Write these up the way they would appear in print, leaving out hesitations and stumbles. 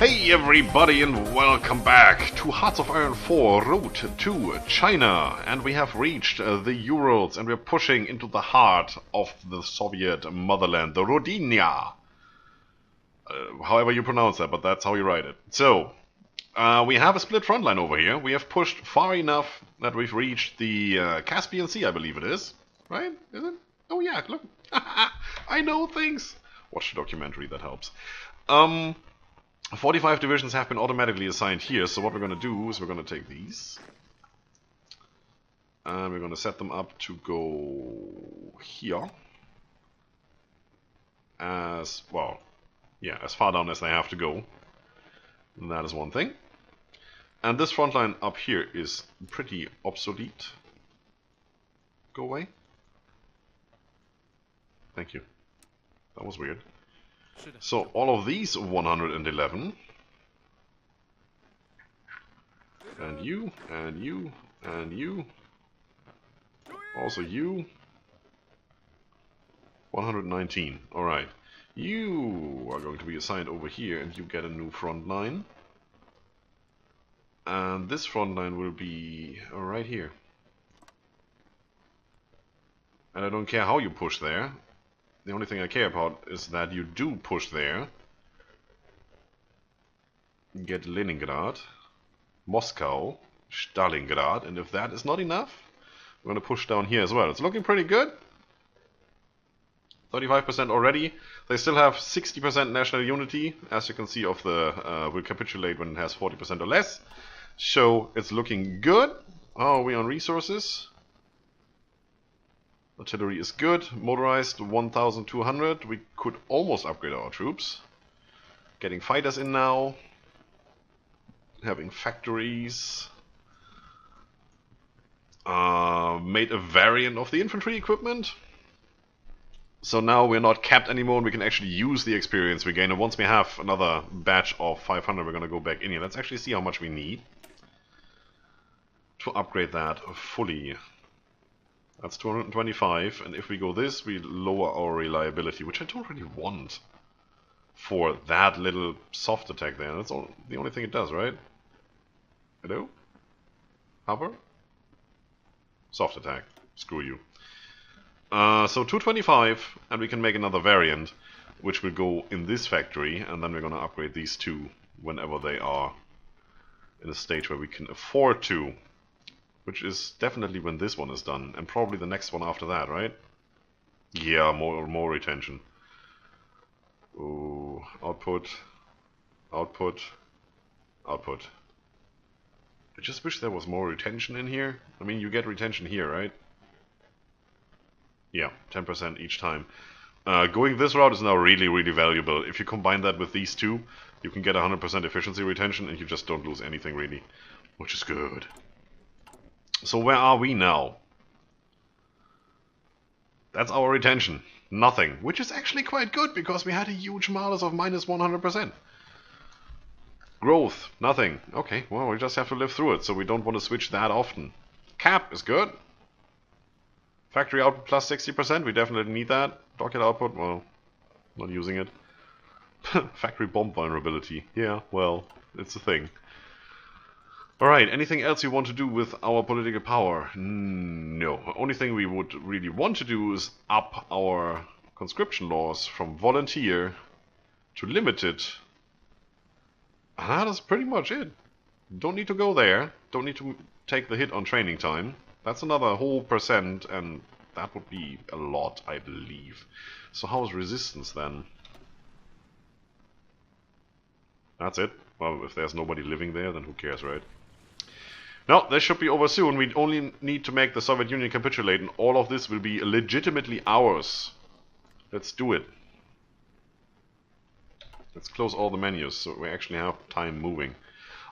Hey everybody and welcome back to Hearts of Iron 4 Road to China, and we have reached the Urals and we're pushing into the heart of the Soviet motherland, the Rodinia. However you pronounce that, but that's how you write it. So, we have a split front line over here. We have pushed far enough that we've reached the Caspian Sea, I believe it is. Right? Is it? Oh yeah, look. I know things. Watch the documentary, that helps. 45 divisions have been automatically assigned here, so what we're going to do is we're going to take these. And we're going to set them up to go here. As, well, yeah, as far down as they have to go. And that is one thing. And this front line up here is pretty obsolete. Go away. Thank you. That was weird. So all of these 111, and you, and you, and you, also you, 119, alright. You are going to be assigned over here and you get a new front line. And this front line will be right here. And I don't care how you push there. The only thing I care about is that you do push there. Get Leningrad, Moscow, Stalingrad, and if that is not enough, we're going to push down here as well. It's looking pretty good. 35% already. They still have 60% national unity, as you can see of the will capitulate when it has 40% or less. So it's looking good. How are we on resources? Artillery is good. Motorized 1,200. We could almost upgrade our troops. Getting fighters in now. Having factories. Made a variant of the infantry equipment. So now we're not capped anymore and we can actually use the experience we gain. And once we have another batch of 500, we're going to go back in here. Let's actually see how much we need to upgrade that fully. That's 225, and if we go this, we lower our reliability, which I don't really want for that little soft attack there. That's all, the only thing it does, right? Hello? Hover? Soft attack. Screw you. So 225, and we can make another variant, which will go in this factory, and then we're going to upgrade these two whenever they are in a stage where we can afford to. Which is definitely when this one is done, and probably the next one after that, right? Yeah, more retention. Ooh, output, output, output. I just wish there was more retention in here. I mean, you get retention here, right? Yeah, 10% each time. Going this route is now really, really valuable. If you combine that with these two, you can get 100% efficiency retention, and you just don't lose anything really, which is good. So where are we now? That's our retention. Nothing. Which is actually quite good, because we had a huge malus of minus 100%. Growth. Nothing. Okay, well, we just have to live through it, so we don't want to switch that often. Cap is good. Factory output plus 60%. We definitely need that. Docket output, well, not using it. Factory bomb vulnerability. Yeah, well, it's a thing. Alright, anything else you want to do with our political power? No. The only thing we would really want to do is up our conscription laws from volunteer to limited. And that is pretty much it. Don't need to go there. Don't need to take the hit on training time. That's another whole percent, and that would be a lot, I believe. So how's resistance then? That's it. Well, if there's nobody living there, then who cares, right? No, this should be over soon. We only need to make the Soviet Union capitulate, and all of this will be legitimately ours. Let's do it. Let's close all the menus so we actually have time moving.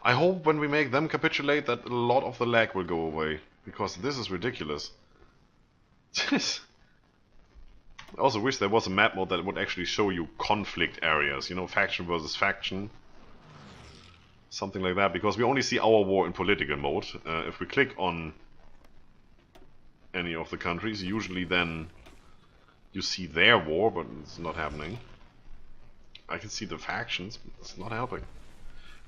I hope when we make them capitulate that a lot of the lag will go away, because this is ridiculous. I also wish there was a map mode that would actually show you conflict areas, you know, faction versus faction. Something like that, because we only see our war in political mode. If we click on any of the countries, usually then you see their war, but it's not happening. I can see the factions, but it's not helping.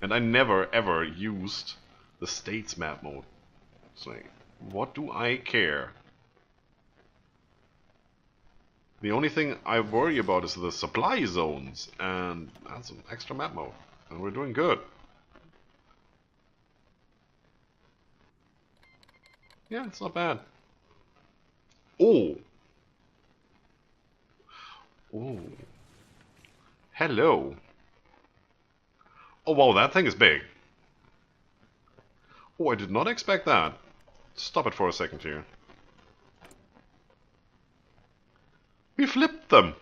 And I never ever used the states map mode. It's like, what do I care? The only thing I worry about is the supply zones, and that's an extra map mode. And we're doing good. Yeah, it's not bad. Oh! Oh. Hello. Oh wow, that thing is big. Oh, I did not expect that. Stop it for a second here. We flipped them.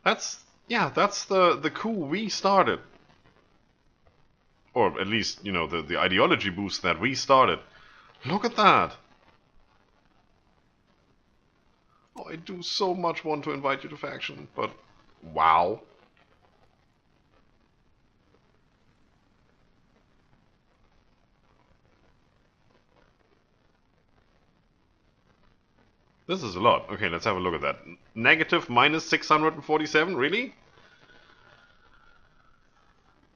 That's the coup we started. Or at least, you know, the ideology boost that we started. Look at that. Oh, I do so much want to invite you to faction, but wow. This is a lot. Okay, let's have a look at that. Negative minus 647, really?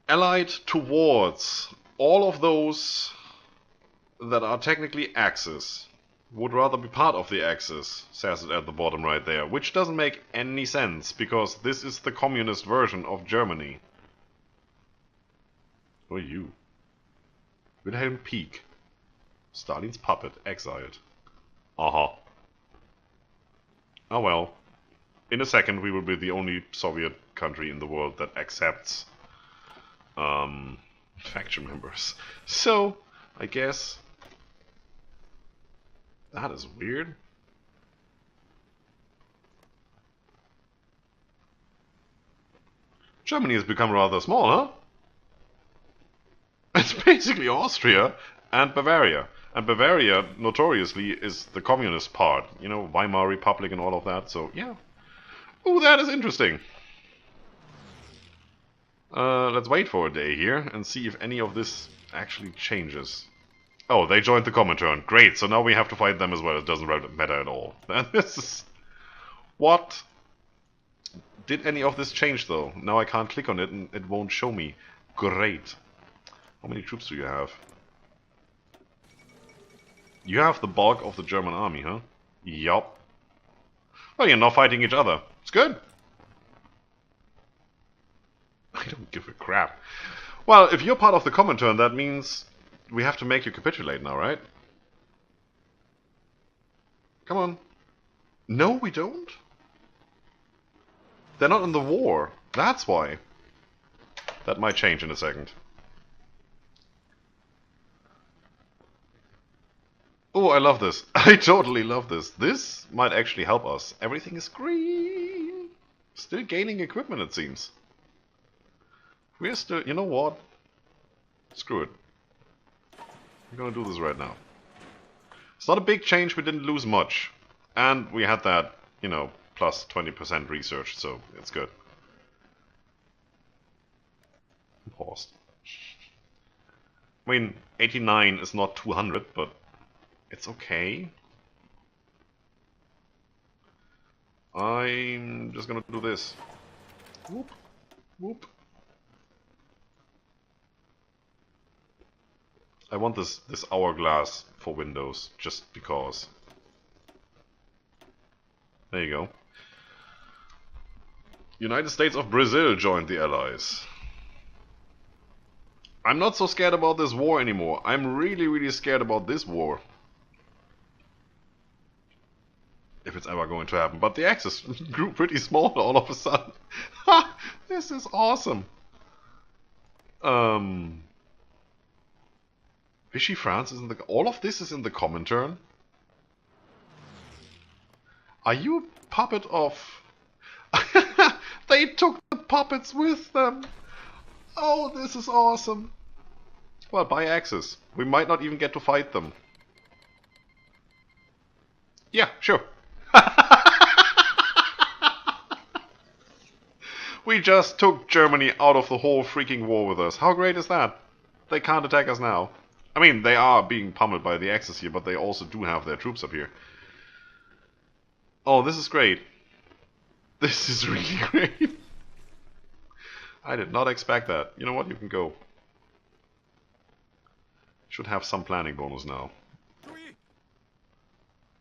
Allied towards all of those that are technically Axis. Would rather be part of the Axis, says it at the bottom right there. Which doesn't make any sense, because this is the communist version of Germany. Who are you? Wilhelm Pieck. Stalin's puppet, exiled. Aha. Oh well. In a second we will be the only Soviet country in the world that accepts faction members. So, I guess that is weird. Germany has become rather small, huh? It's basically Austria and Bavaria. And Bavaria, notoriously, is the communist part. You know, Weimar Republic and all of that, so yeah. Ooh, that is interesting. Let's wait for a day here and see if any of this actually changes. Oh, they joined the Comintern. Great, so now we have to fight them as well. It doesn't matter at all. And this is... What? Did any of this change, though? Now I can't click on it and it won't show me. Great. How many troops do you have? You have the bulk of the German army, huh? Yup. Well, you're not fighting each other. It's good. I don't give a crap. Well, if you're part of the Comintern, that means we have to make you capitulate now, right? Come on. No, we don't. They're not in the war. That's why. That might change in a second. Oh, I love this. I totally love this. This might actually help us. Everything is green. Still gaining equipment, it seems. We're still... You know what? Screw it. We're gonna do this right now. It's not a big change. We didn't lose much. And we had that, you know, plus 20% research, so it's good. Paused. I mean, 89 is not 200, but it's okay. I'm just gonna do this. Whoop, whoop. I want this hourglass for Windows, just because. There you go. United States of Brazil joined the Allies. I'm not so scared about this war anymore. I'm really, really scared about this war. If it's ever going to happen. But the Axis grew pretty small all of a sudden. Ha! This is awesome. Vichy France is in the... All of this is in the Comintern? Are you a puppet of... They took the puppets with them! Oh, this is awesome! Well, by Axis. We might not even get to fight them. Yeah, sure. We just took Germany out of the whole freaking war with us. How great is that? They can't attack us now. I mean, they are being pummeled by the Axis here, but they also do have their troops up here. Oh, this is great. This is really great. I did not expect that. You know what? You can go. Should have some planning bonus now.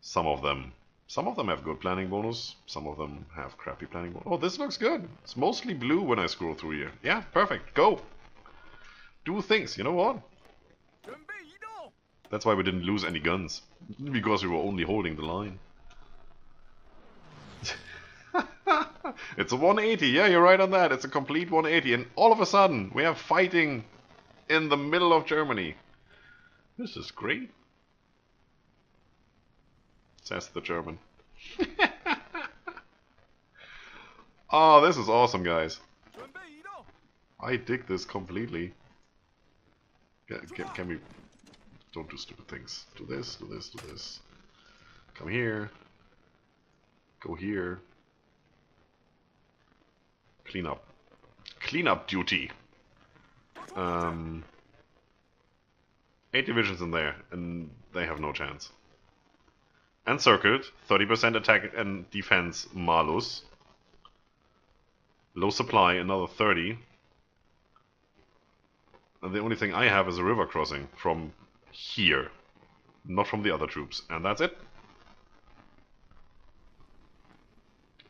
Some of them. Some of them have good planning bonus. Some of them have crappy planning bonus. Oh, this looks good. It's mostly blue when I scroll through here. Yeah, perfect. Go. Do things. You know what? That's why we didn't lose any guns. Because we were only holding the line. It's a 180. Yeah, you're right on that. It's a complete 180. And all of a sudden, we have fighting in the middle of Germany. This is great. Says the German. Oh, this is awesome, guys. I dig this completely. Can we... Don't do stupid things. Do this, do this, do this. Come here. Go here. Clean up. Clean up duty. 8 divisions in there, and they have no chance. Encircled. 30% attack and defense malus. Low supply, another 30. And the only thing I have is a river crossing from here. Not from the other troops. And that's it.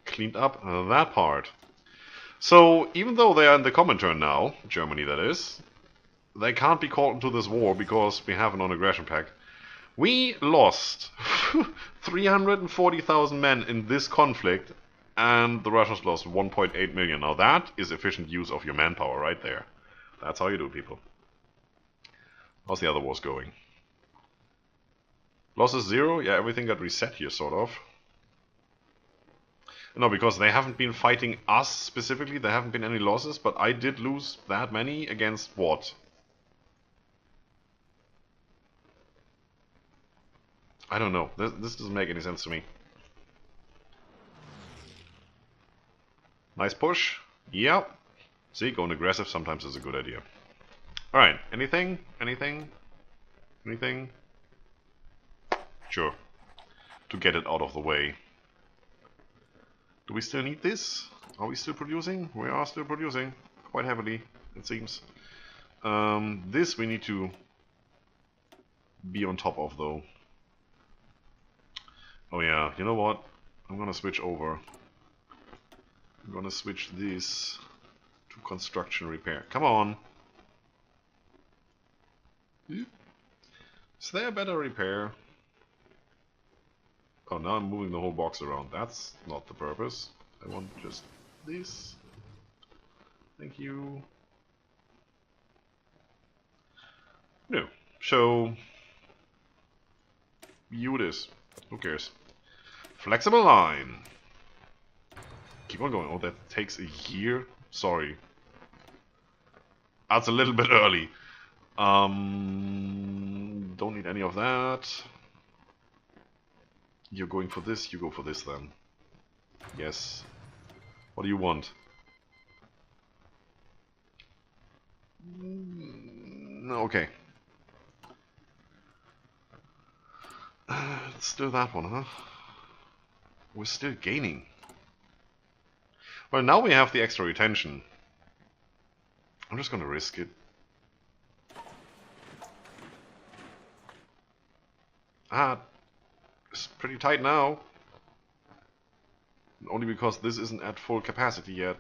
Cleaned up that part. So, even though they are in the Comintern now, Germany that is, they can't be called into this war because we have a non-aggression pact. We lost 340,000 men in this conflict, and the Russians lost 1.8 million. Now that is efficient use of your manpower right there. That's how you do, people. How's the other wars going? Losses 0? Yeah, everything got reset here, sort of. No, because they haven't been fighting us specifically, there haven't been any losses, but I did lose that many against what? I don't know. This doesn't make any sense to me. Nice push. Yep. See, going aggressive sometimes is a good idea. Alright, anything? Anything? Anything? Sure. To get it out of the way. Do we still need this? Are we still producing? We are still producing. Quite heavily, it seems. This we need to be on top of, though. Oh yeah, you know what? I'm gonna switch over. I'm gonna switch this to construction repair. Come on! Is there a better repair? Oh, now I'm moving the whole box around. That's not the purpose. I want just this. Thank you. No. So, you this. Who cares? Flexible line. Keep on going. Oh, that takes a year? Sorry. That's a little bit early. Don't need any of that. You're going for this, you go for this then. Yes. What do you want? Okay. It's still that one, huh? We're still gaining. Well, now we have the extra retention. I'm just gonna risk it. It's pretty tight now. Only because this isn't at full capacity yet.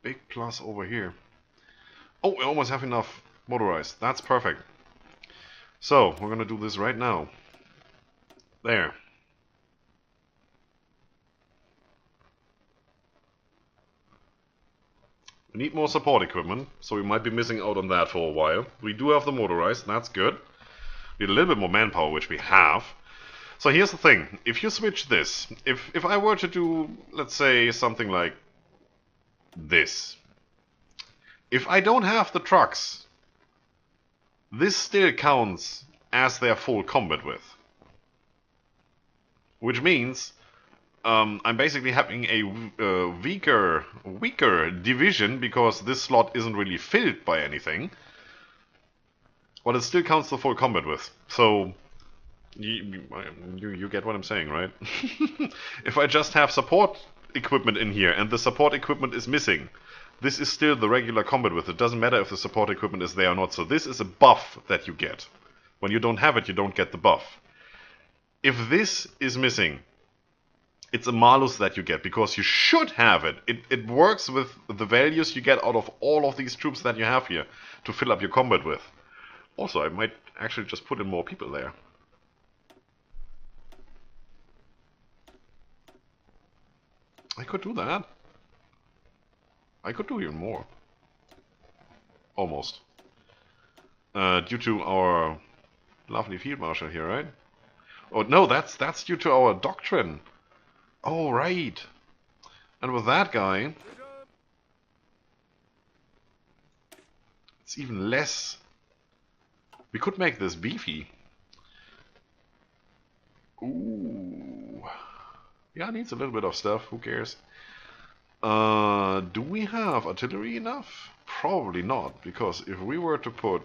Big plus over here. Oh, we almost have enough motorized. That's perfect. So, we're gonna do this right now. There. We need more support equipment, so we might be missing out on that for a while. We do have the motorized, that's good. Need a little bit more manpower, which we have. So here's the thing, if you switch this, if I were to do, let's say, something like this. If I don't have the trucks, this still counts as their full combat width. Which means I'm basically having a weaker division because this slot isn't really filled by anything. But it still counts the full combat with. So you get what I'm saying, right? If I just have support equipment in here and the support equipment is missing, this is still the regular combat with. It doesn't matter if the support equipment is there or not. So this is a buff that you get. When you don't have it, you don't get the buff. If this is missing, it's a malus that you get because you should have it. It works with the values you get out of all of these troops that you have here to fill up your combat with. Also, I might actually just put in more people there. I could do that. I could do even more. Almost. Due to our lovely field marshal here, right? Oh no, that's due to our doctrine. Oh right. And with that guy, it's even less. We could make this beefy. Ooh. Yeah, it needs a little bit of stuff. Who cares? Do we have artillery enough? Probably not, because if we were to put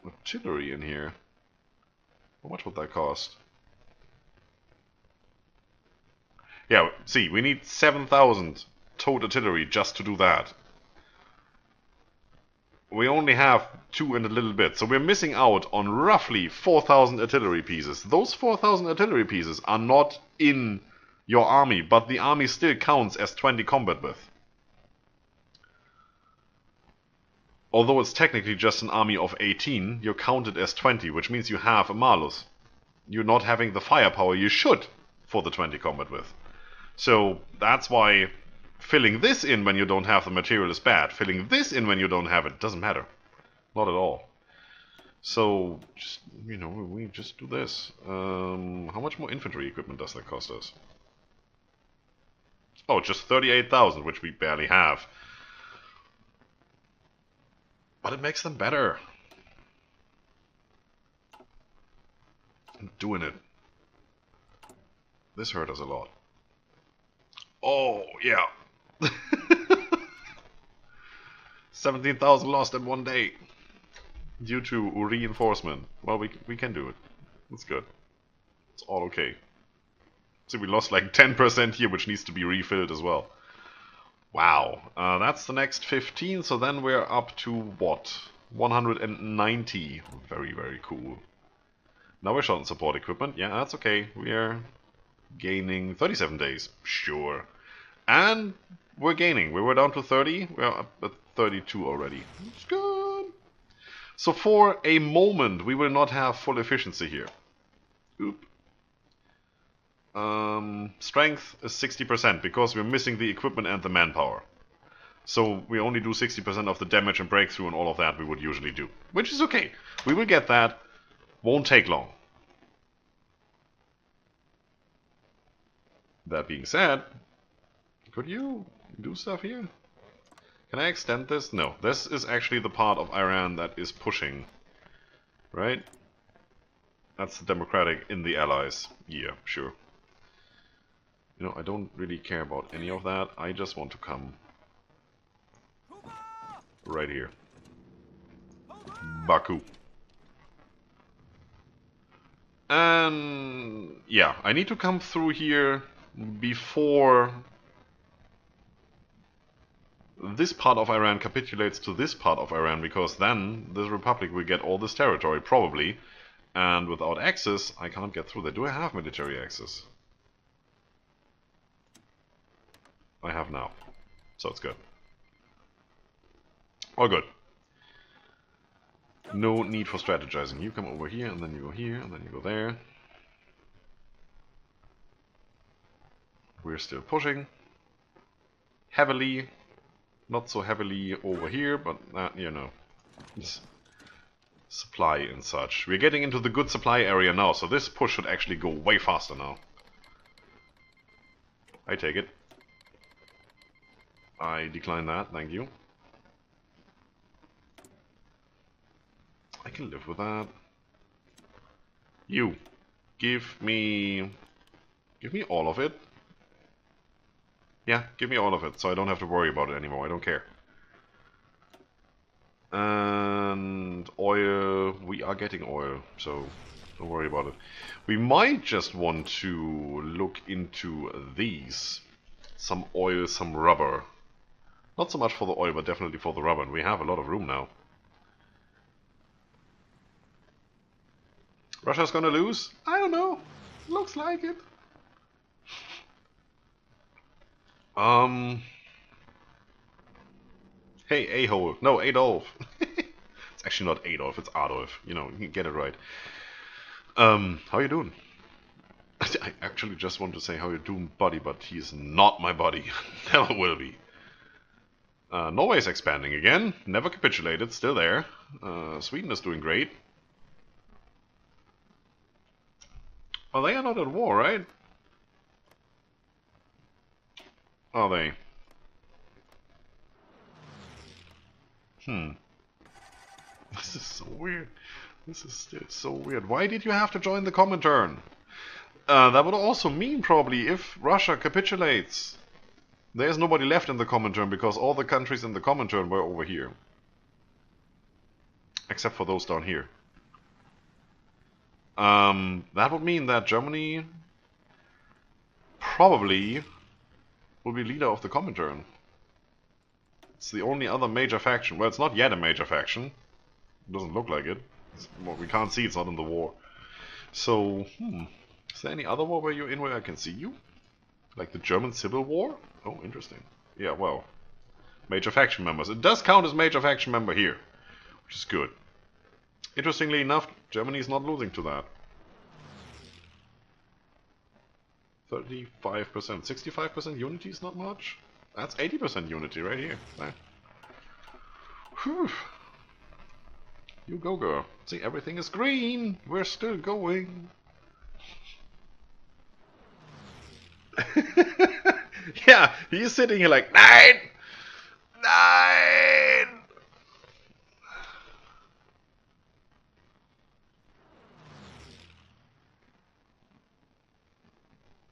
artillery in here, how much would that cost? Yeah, see, we need 7,000 towed artillery just to do that. We only have 2 and a little bit, so we're missing out on roughly 4,000 artillery pieces. Those 4,000 artillery pieces are not in your army, but the army still counts as 20 combat with. Although it's technically just an army of 18, you're counted as 20, which means you have a malus. You're not having the firepower you should for the 20 combat with. So that's why filling this in when you don't have the material is bad. Filling this in when you don't have it doesn't matter. Not at all. So, just, you know, we just do this. How much more infantry equipment does that cost us? Oh, just 38,000, which we barely have. But it makes them better. I'm doing it. This hurt us a lot. Oh, yeah. 17,000 lost in one day. Due to reinforcement. Well, we can do it. It's good. It's all okay. See, we lost like 10% here, which needs to be refilled as well. Wow. That's the next 15, so then we're up to what? 190. Very, very cool. Now we're short on support equipment. Yeah, that's okay. We're gaining 37 days. Sure. And we're gaining. We were down to 30. We're up at 32 already. It's good. So for a moment, we will not have full efficiency here. Oop. Strength is 60% because we're missing the equipment and the manpower. So we only do 60% of the damage and breakthrough and all of that we would usually do. Which is okay. We will get that. Won't take long. That being said, could you do stuff here? Can I extend this? No. This is actually the part of Iran that is pushing. Right? That's the democratic in the allies. Yeah, sure. You know, I don't really care about any of that. I just want to come right here. Baku. And yeah, I need to come through here before this part of Iran capitulates to this part of Iran, because then the Republic will get all this territory, probably. And without access, I can't get through there. Do I have military access? I have now. So it's good. All good. No need for strategizing. You come over here, and then you go here, and then you go there. We're still pushing. Heavily. Not so heavily over here, but, you know. Supply and such. We're getting into the good supply area now, so this push should actually go way faster now. I take it. I decline that, thank you. I can live with that. You, give me Give me all of it. Yeah, give me all of it, so I don't have to worry about it anymore. I don't care. And oil, we are getting oil, so don't worry about it. We might just want to look into these. Some oil, some rubber. Not so much for the oil, but definitely for the rubber. And we have a lot of room now. Russia's gonna lose? I don't know. Looks like it. Hey, a-hole. No, Adolf. It's actually not Adolf, it's Adolf. You know, you get it right. How you doing? I actually just want to say how you doing, buddy, but he's not my buddy. Never will be. Norway's expanding again. Never capitulated, still there. Sweden is doing great. Well, they are not at war, right? Are they? This is so weird. This is still so weird. Why did you have to join the Comintern? That would also mean probably if Russia capitulates, there's nobody left in the Comintern because all the countries in the Comintern were over here. Except for those down here. That would mean that Germany probably will be leader of the Comintern. It's the only other major faction. Well, it's not yet a major faction. It doesn't look like it. Well, we can't see, it's not in the war. So, is there any other war where you're in where I can see you? Like the German Civil War? Oh, interesting. Yeah, well, major faction members. It does count as major faction member here, which is good. Interestingly enough, Germany is not losing to that. 35%. 65% unity is not much. That's 80% unity right here. Whew. You go, girl. See, everything is green. We're still going. Yeah, he's sitting here like, 9! 9!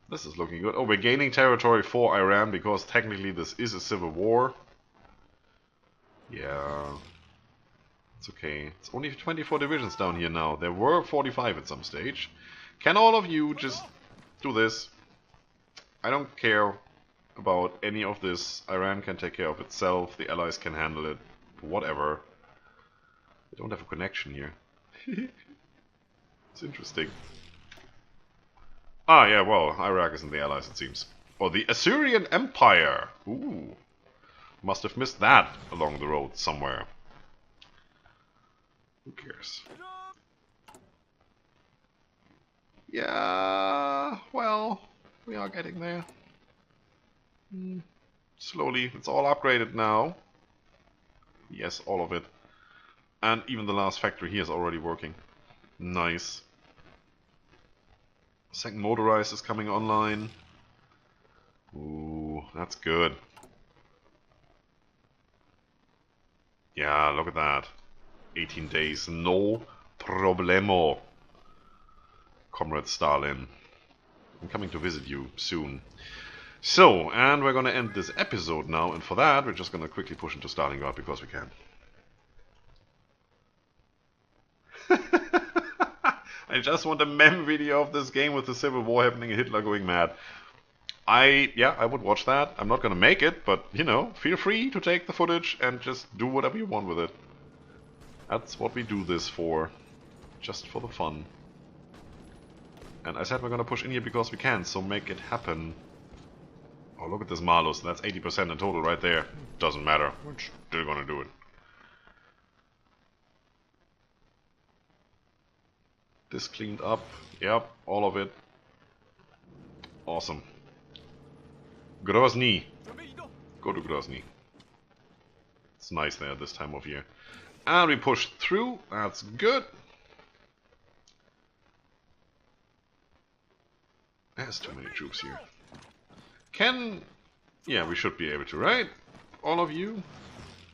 This is looking good. Oh, we're gaining territory for Iran because technically this is a civil war. Yeah. It's okay. It's only 24 divisions down here now. There were 45 at some stage. Can all of you just do this? I don't care about any of this. Iran can take care of itself. The allies can handle it. Whatever. I don't have a connection here. It's interesting. Ah, yeah, well, Iraq is in the allies, it seems. Or the Assyrian Empire. Ooh. Must have missed that along the road somewhere. Who cares? Yeah, well, we are getting there. Slowly, it's all upgraded now. Yes, all of it. And even the last factory here is already working. Nice. Second motorized is coming online. Ooh, that's good. Yeah, look at that. 18 days, no problemo. Comrade Stalin. I'm coming to visit you soon. So, and we're gonna end this episode now, and for that we're just gonna quickly push into Stalingrad because we can. I just want a meme video of this game with the Civil War happening and Hitler going mad. Yeah, I would watch that. I'm not gonna make it, but, you know, feel free to take the footage and just do whatever you want with it. That's what we do this for. Just for the fun. And I said we're gonna push in here because we can, so make it happen. Oh, look at this Malus. That's 80% in total right there. Doesn't matter. We're still gonna do it. This cleaned up. Yep, all of it. Awesome. Grozny. Go to Grozny. It's nice there this time of year. And we push through. That's good. There's too many troops here. Yeah, we should be able to, right? All of you?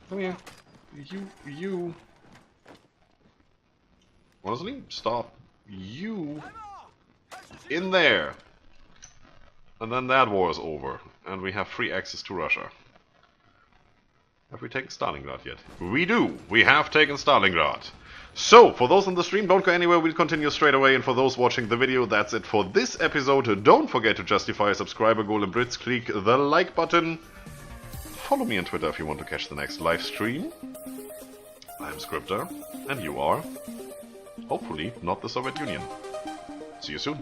Come here. You. Honestly, stop. You. In there. And then that war is over, and we have free access to Russia. Have we taken Stalingrad yet? We do! We have taken Stalingrad! So, for those on the stream, don't go anywhere, we'll continue straight away, and for those watching the video, that's it for this episode. Don't forget to justify a subscriber goal and Brits, click the like button. Follow me on Twitter if you want to catch the next live stream. I'm Scryptar, and you are, hopefully, not the Soviet Union. See you soon.